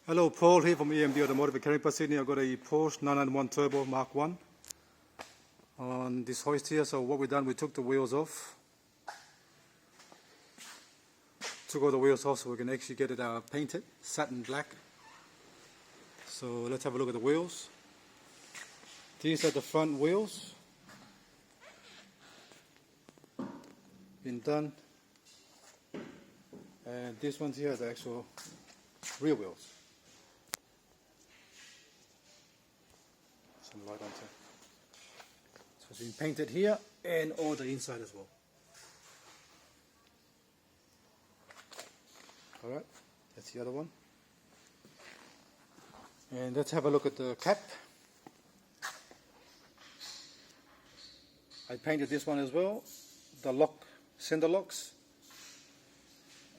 Hello, Paul here from EMD Automotive Caringbah, Sydney. I've got a Porsche 991 Turbo Mark 1 on this hoist here. So what we've done, we took the wheels off. Took all the wheels off so we can actually get it painted, satin black. So let's have a look at the wheels. These are the front wheels. Been done. And these ones here are the actual rear wheels. Some light on top. So it's been painted here and all the inside as well. Alright, that's the other one. And let's have a look at the cap. I painted this one as well, the lock, center locks,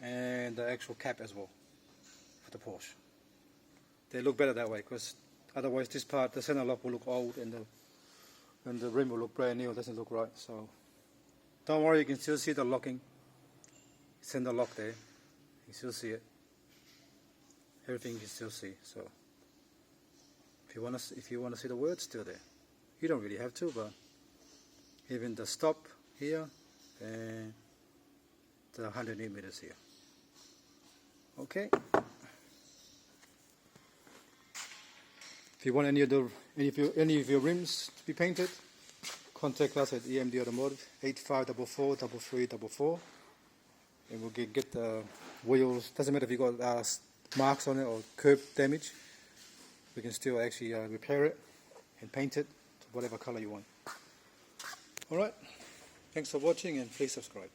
and the actual cap as well for the Porsche. They look better that way because otherwise this part, the center lock will look old and the rim will look brand new. It doesn't look right. So don't worry, you can still see the locking. Center lock there. You still see it. Everything you can still see. So if you want to see the words, still there. You don't really have to, but even the stop here and the 100 millimeters here. Okay. If you want any of your rims to be painted, contact us at EMD Automotive 8544 3344, and we'll get the wheels. Doesn't matter if you got marks on it or curb damage. We can still actually repair it and paint it to whatever color you want. Alright, thanks for watching and please subscribe.